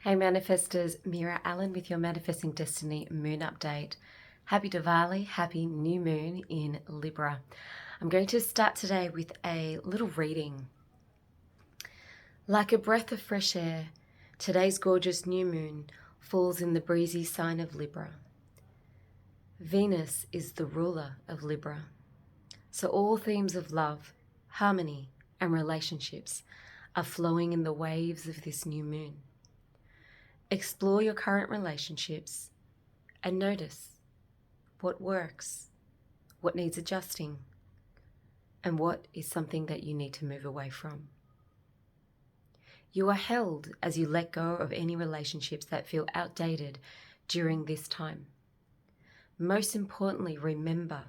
Hey manifestors, Meera Allen with your Manifesting Destiny Moon Update. Happy Diwali, happy new moon in Libra. I'm going to start today with a little reading. Like a breath of fresh air, today's gorgeous new moon falls in the breezy sign of Libra. Venus is the ruler of Libra. So all themes of love, harmony, and relationships are flowing in the waves of this new moon. Explore your current relationships and notice what works, what needs adjusting, and what is something that you need to move away from. You are held as you let go of any relationships that feel outdated during this time. Most importantly, remember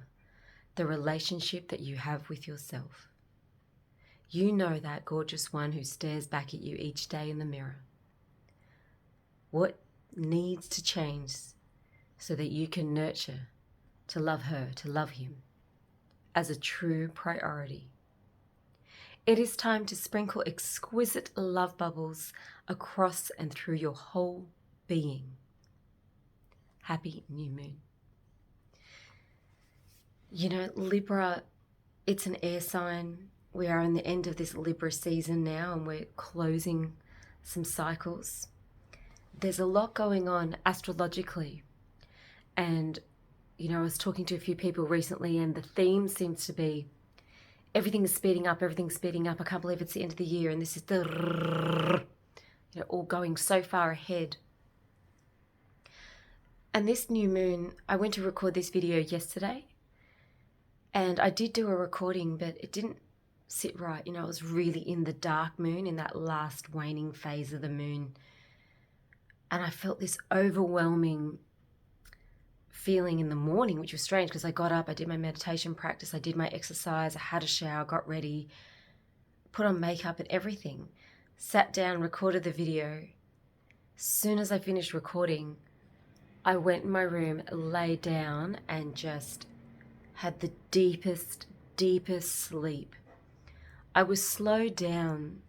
the relationship that you have with yourself. You know that gorgeous one who stares back at you each day in the mirror. What needs to change so that you can nurture, to love her, to love him as a true priority? It is time to sprinkle exquisite love bubbles across and through your whole being. Happy new moon. You know, Libra, it's an air sign. We are in the end of this Libra season now and we're closing some cycles. There's a lot going on astrologically. And, you know, I was talking to a few people recently and the theme seems to be everything is speeding up, everything's speeding up. I can't believe it's the end of the year and this is all going so far ahead. And this new moon, I went to record this video yesterday and I did do a recording, but it didn't sit right. You know, I was really in the dark moon, in that last waning phase of the moon. And I felt this overwhelming feeling in the morning, which was strange because I got up, I did my meditation practice, I did my exercise, I had a shower, got ready, put on makeup and everything, sat down, recorded the video. As soon as I finished recording, I went in my room, lay down and just had the deepest sleep. I was slowed down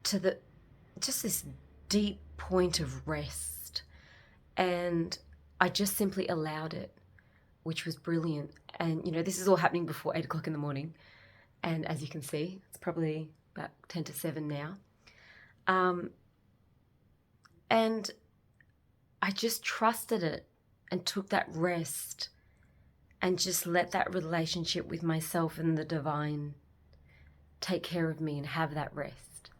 to just this deep point of rest, and I just simply allowed it, which was brilliant. And you know, this is all happening before 8 o'clock in the morning, and as you can see, it's probably about 10 to 7 now. And I just trusted it and took that rest and just let that relationship with myself and the divine take care of me and have that rest.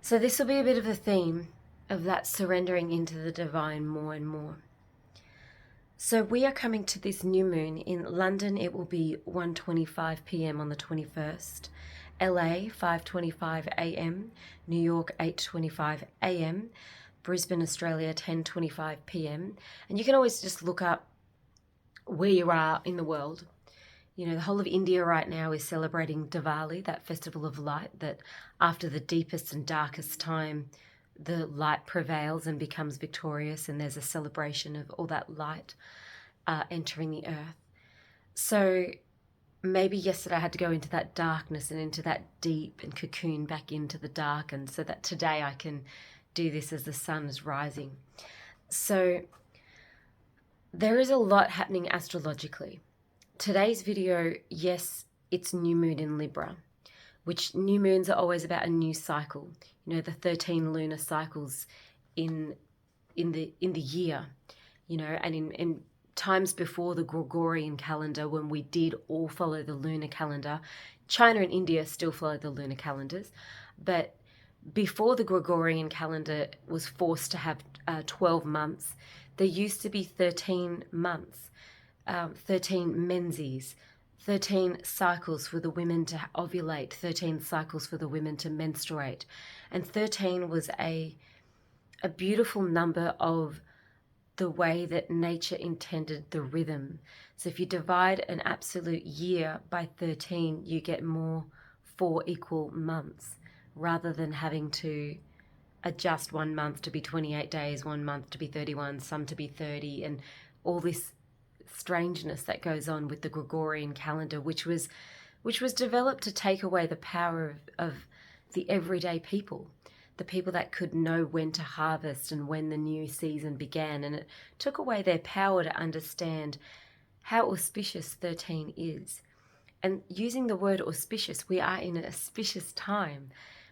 So this will be a bit of a theme of that surrendering into the divine more and more. So we are coming to this new moon. In London, it will be 1:25 p.m. on the 21st. LA, 5:25 a.m. New York, 8:25 a.m. Brisbane, Australia, 10:25 p.m. And you can always just look up where you are in the world. You know, the whole of India right now is celebrating Diwali, that festival of light, that after the deepest and darkest time, the light prevails and becomes victorious, and there's a celebration of all that light entering the earth. So maybe yesterday I had to go into that darkness and into that deep and cocoon back into the dark, and so that today I can do this as the sun is rising. So there is a lot happening astrologically. Today's video, yes, it's new moon in Libra, which new moons are always about a new cycle. You know, the 13 lunar cycles in the year, you know, and in times before the Gregorian calendar, when we did all follow the lunar calendar, China and India still follow the lunar calendars, but before the Gregorian calendar was forced to have 12 months, there used to be 13 months, 13 menses, 13 cycles for the women to ovulate, 13 cycles for the women to menstruate. And 13 was a beautiful number of the way that nature intended the rhythm. So if you divide an absolute year by 13, you get 4 equal months, rather than having to adjust 1 month to be 28 days, 1 month to be 31, some to be 30, and all this strangeness that goes on with the Gregorian calendar, which was developed to take away the power of the everyday people, the people that could know when to harvest and when the new season began. And it took away their power to understand how auspicious 13 is. And using the word auspicious, we are in an auspicious time.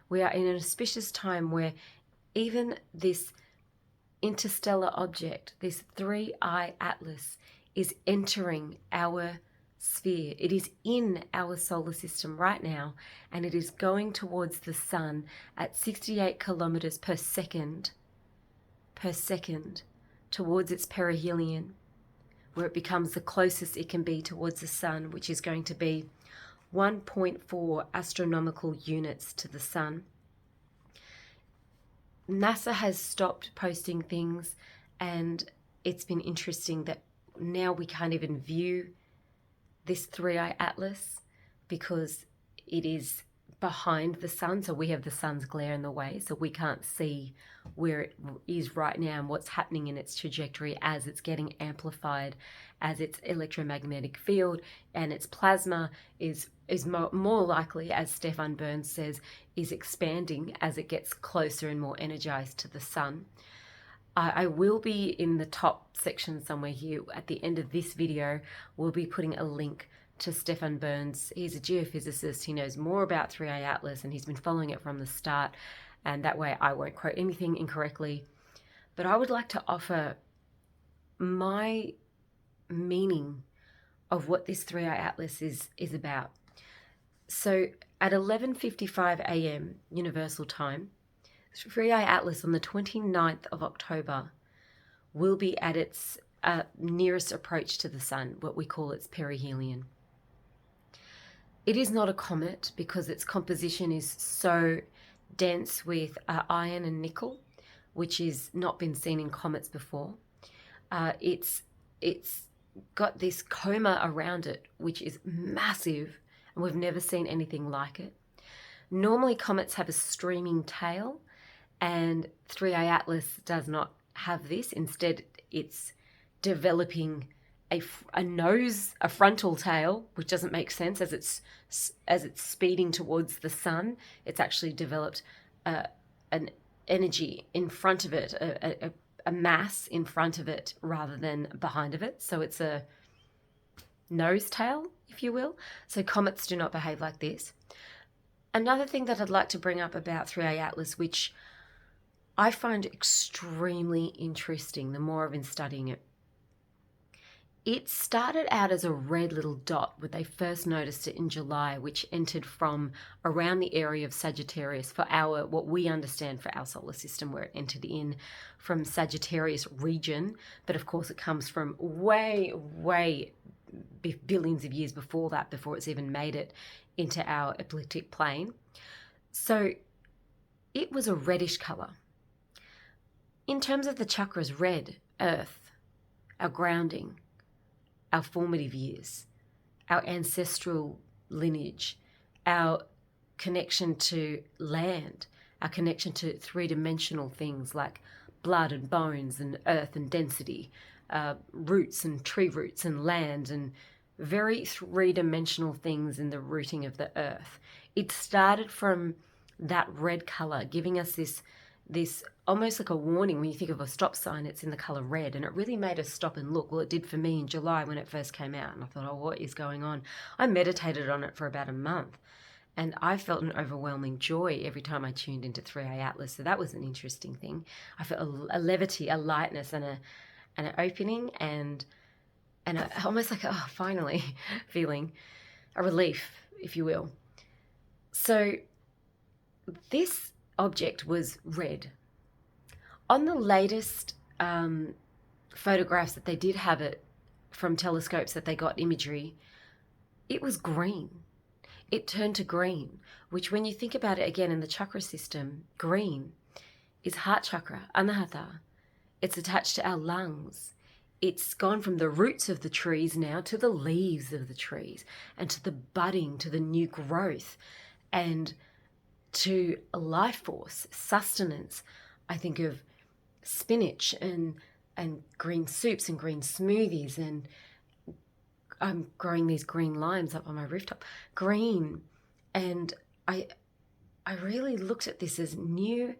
We are in an auspicious time where even this interstellar object, this 3-eye atlas, is entering our sphere. It is in our solar system right now, and it is going towards the sun at 68 kilometers per second towards its perihelion, where it becomes the closest it can be towards the sun, which is going to be 1.4 astronomical units to the sun. NASA has stopped posting things, and it's been interesting that now we can't even view this 3-eye atlas because it is behind the sun, so we have the sun's glare in the way, so we can't see where it is right now and what's happening in its trajectory as it's getting amplified, as its electromagnetic field and its plasma is more likely, as Stefan Burns says, is expanding as it gets closer and more energized to the sun. I will be in the top section somewhere here at the end of this video. We'll be putting a link to Stefan Burns. He's a geophysicist. He knows more about 3-eye atlas, and he's been following it from the start, and that way I won't quote anything incorrectly. But I would like to offer my meaning of what this 3-eye atlas is about. So at 11:55 a.m. Universal Time, 3-eye atlas on the 29th of October will be at its nearest approach to the sun, what we call its perihelion. It is not a comet because its composition is so dense with iron and nickel, which has not been seen in comets before. It's got this coma around it, which is massive, and we've never seen anything like it. Normally comets have a streaming tail, and 3-eye atlas does not have this. Instead, it's developing a nose, a frontal tail, which doesn't make sense as it's speeding towards the sun. It's actually developed an energy in front of it, a mass in front of it rather than behind of it. So it's a nose tail, if you will. So comets do not behave like this. Another thing that I'd like to bring up about 3-eye atlas, which I find extremely interesting the more I've been studying it. It started out as a red little dot when they first noticed it in July, which entered from around the area of Sagittarius for what we understand for our solar system, where it entered in from Sagittarius region. But of course it comes from way billions of years before that, before it's even made it into our ecliptic plane. So it was a reddish color. In terms of the chakras, red, earth, our grounding, our formative years, our ancestral lineage, our connection to land, our connection to three-dimensional things like blood and bones and earth and density, roots and tree roots and land, and very three-dimensional things in the rooting of the earth. It started from that red color, giving us this almost like a warning. When you think of a stop sign, it's in the color red, and it really made us stop and look. Well, it did for me in July when it first came out, and I thought, oh, what is going on? I meditated on it for about a month, and I felt an overwhelming joy every time I tuned into 3-eye atlas. So that was an interesting thing. I felt a levity, a lightness, and an opening, and almost like finally feeling a relief, if you will. So this object was red. On the latest photographs that they did have it from telescopes that they got imagery, it was green. It turned to green, which when you think about it again in the chakra system, green is heart chakra, anahata. It's attached to our lungs. It's gone from the roots of the trees now to the leaves of the trees, and to the budding, to the new growth, and to life force, sustenance. I think of spinach and green soups and green smoothies, and I'm growing these green limes up on my rooftop. Green. And I really looked at this as new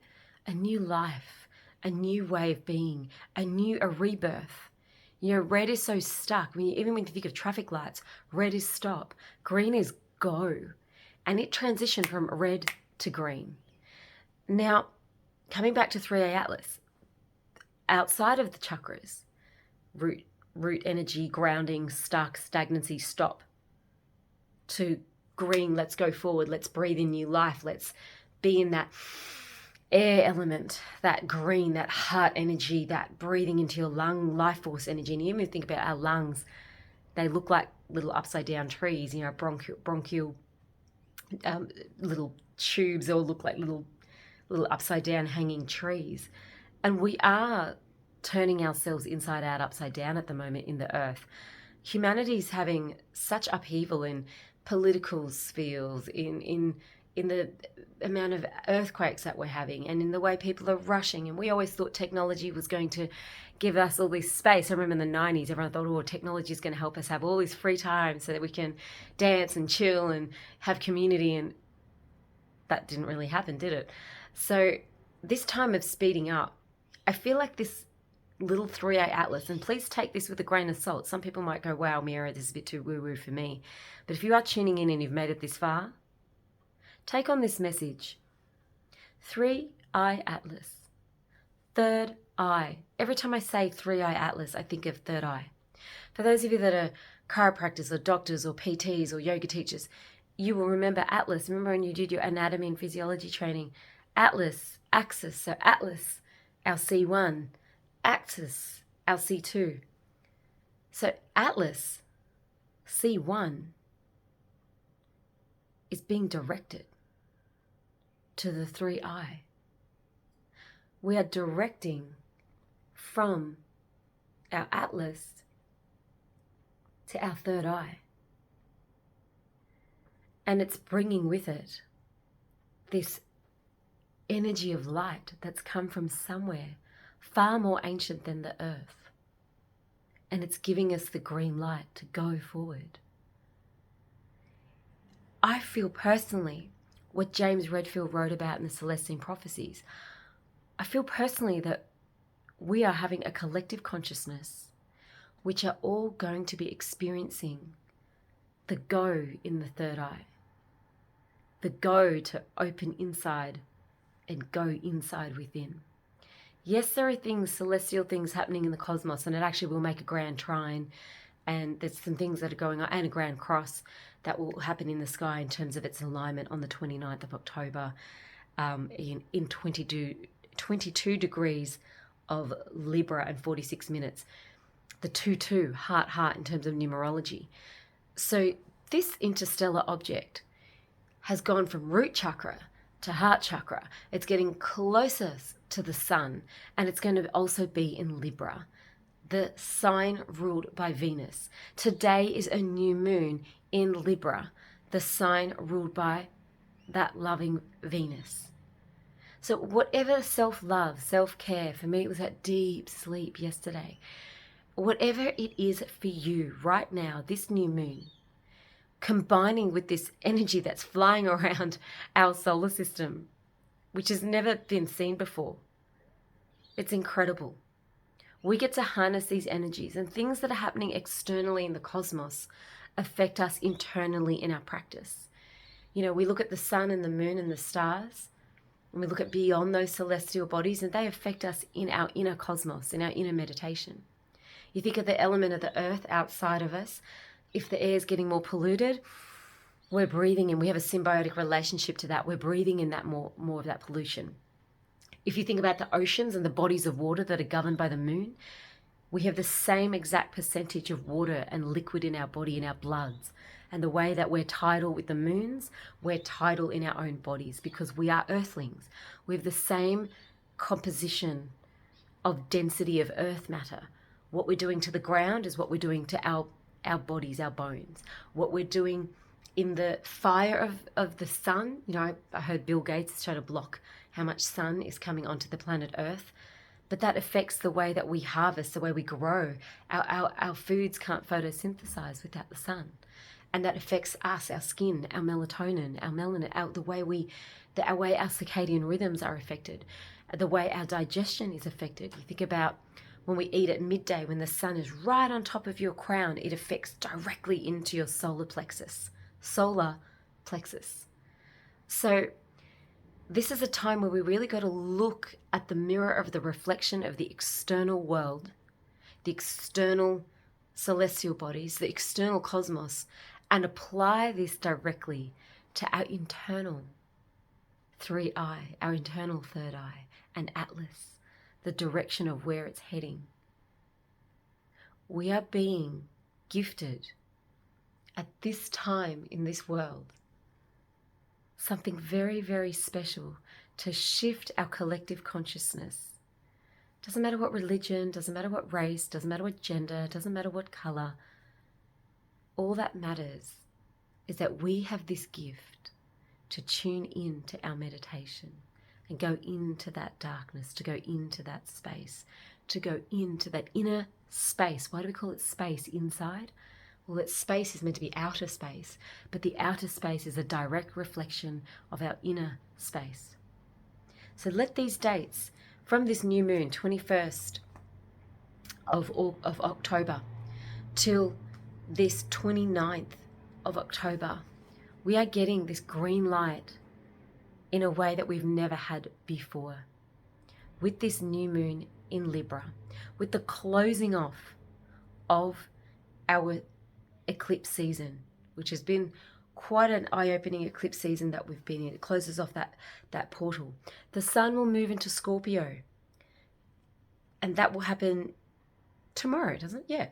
a new life, a new way of being, a rebirth. You know, red is so stuck. Even when you think of traffic lights, red is stop, green is go. And it transitioned from red to green. Now, coming back to 3A Atlas, outside of the chakras, root energy, grounding, stuck, stagnancy, stop, to green, let's go forward, let's breathe in new life, let's be in that air element, that green, that heart energy, that breathing into your lung life force energy. And you even think about our lungs, they look like little upside down trees, you know, bronchial little tubes, or look like little upside down hanging trees. And we are turning ourselves inside out, upside down at the moment in the earth. Humanity's having such upheaval in political spheres, in the amount of earthquakes that we're having, and in the way people are rushing. And we always thought technology was going to give us all this space. I remember in the 90s, everyone thought, oh, technology is going to help us have all this free time so that we can dance and chill and have community. And that didn't really happen, did it? So this time of speeding up, I feel like this little 3A Atlas, and please take this with a grain of salt. Some people might go, wow, Meera, this is a bit too woo-woo for me. But if you are tuning in and you've made it this far, take on this message. 3I Atlas. Third eye. Every time I say 3I Atlas, I think of third eye. For those of you that are chiropractors or doctors or PTs or yoga teachers, you will remember Atlas. Remember when you did your anatomy and physiology training? Atlas, axis. So Atlas, our C1. Axis, our C2. So Atlas, C1, is being directed to the 3I. We are directing from our Atlas to our third eye. And it's bringing with it this energy of light that's come from somewhere far more ancient than the earth. And it's giving us the green light to go forward. I feel personally what James Redfield wrote about in the Celestine Prophecies. I feel personally that we are having a collective consciousness which are all going to be experiencing the go in the third eye. The go to open inside and go inside within. Yes, there are things, celestial things happening in the cosmos, and it actually will make a grand trine, and there's some things that are going on, and a grand cross that will happen in the sky in terms of its alignment on the 29th of October in 22 degrees of Libra and 46 minutes. The 2-2, heart in terms of numerology. So this interstellar object has gone from root chakra to heart chakra. It's getting closer to the sun, and it's going to also be in Libra, the sign ruled by Venus. Today is a new moon in Libra, the sign ruled by that loving Venus. So whatever self-love, self-care, for me it was that deep sleep yesterday, whatever it is for you right now, this new moon, combining with this energy that's flying around our solar system, which has never been seen before. It's incredible. We get to harness these energies, and things that are happening externally in the cosmos affect us internally in our practice. You know, we look at the sun and the moon and the stars, and we look at beyond those celestial bodies, and they affect us in our inner cosmos, in our inner meditation. You think of the element of the earth outside of us. If the air is getting more polluted, we're breathing in. We have a symbiotic relationship to that. We're breathing in that more of that pollution. If you think about the oceans and the bodies of water that are governed by the moon, we have the same exact percentage of water and liquid in our body, in our bloods. And the way that we're tidal with the moons, we're tidal in our own bodies because we are earthlings. We have the same composition of density of earth matter. What we're doing to the ground is what we're doing to our bodies, our bones. What we're doing in the fire of the sun, you know, I heard Bill Gates is trying to block how much sun is coming onto the planet Earth, but that affects the way that we harvest, the way we grow. Our foods can't photosynthesize without the sun, and that affects us, our skin, our melatonin, our melanin, the way our circadian rhythms are affected. the way our digestion is affected. You think about when we eat at midday, when the sun is right on top of your crown, it affects directly into your solar plexus. Solar plexus. So this is a time where we really got to look at the mirror of the reflection of the external world, the external celestial bodies, the external cosmos, and apply this directly to our internal 3-eye, our internal third eye, and Atlas, the direction of where it's heading. We are being gifted at this time in this world something very, very special to shift our collective consciousness. Doesn't matter what religion, doesn't matter what race, doesn't matter what gender, doesn't matter what color. All that matters is that we have this gift to tune in to our meditation and go into that darkness, to go into that space, to go into that inner space. Why do we call it space inside? Well, that space is meant to be outer space, but the outer space is a direct reflection of our inner space. So let these dates from this new moon, 21st of October, till this 29th of October, we are getting this green light in a way that we've never had before. With this new moon in Libra, with the closing off of our eclipse season, which has been quite an eye-opening eclipse season that we've been in. It closes off that portal. The sun will move into Scorpio, and that will happen tomorrow, doesn't it? Yeah.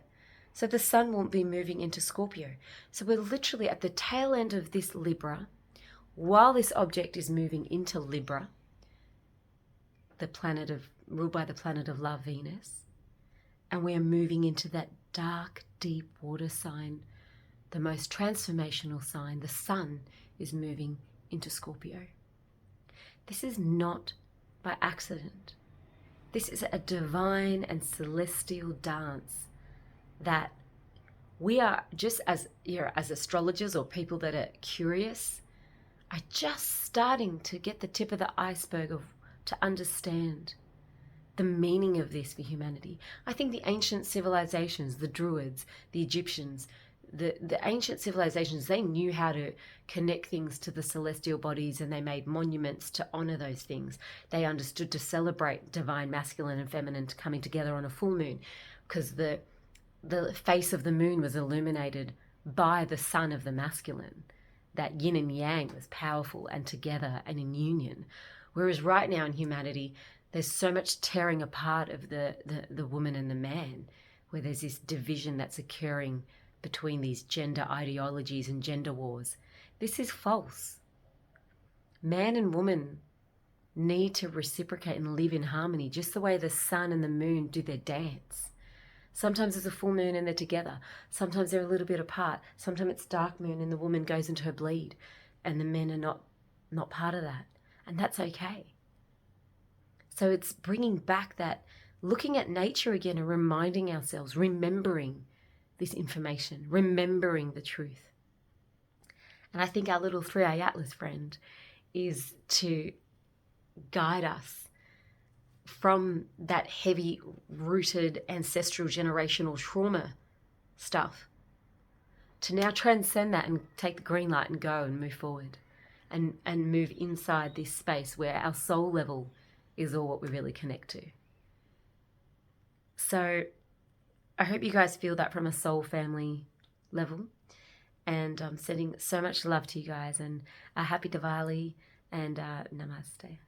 So the sun will be moving into Scorpio. So we're literally at the tail end of this Libra, while this object is moving into Libra, the planet ruled by the planet of love, Venus, and we are moving into that dark, deep water sign, the most transformational sign. The sun is moving into Scorpio. This is not by accident. This is a divine and celestial dance that we are, just as astrologers or people that are curious, are just starting to get the tip of the iceberg to understand the meaning of this for humanity. I think the ancient civilizations, the Druids, the Egyptians, the ancient civilizations, they knew how to connect things to the celestial bodies, and they made monuments to honor those things. They understood to celebrate divine masculine and feminine coming together on a full moon, because the face of the moon was illuminated by the sun of the masculine. That yin and yang was powerful and together and in union. Whereas right now in humanity, there's so much tearing apart of the woman and the man, where there's this division that's occurring between these gender ideologies and gender wars. This is false. Man and woman need to reciprocate and live in harmony, just the way the sun and the moon do their dance. Sometimes it's a full moon and they're together. Sometimes they're a little bit apart. Sometimes it's dark moon and the woman goes into her bleed and the men are not part of that. And that's okay. So it's bringing back that, looking at nature again and reminding ourselves, remembering this information, remembering the truth. And I think our little 3-eye Atlas friend is to guide us from that heavy-rooted ancestral generational trauma stuff to now transcend that and take the green light and go and move forward and move inside this space where our soul level is all what we really connect to. So I hope you guys feel that from a soul family level, and I'm sending so much love to you guys, and a happy Diwali and namaste.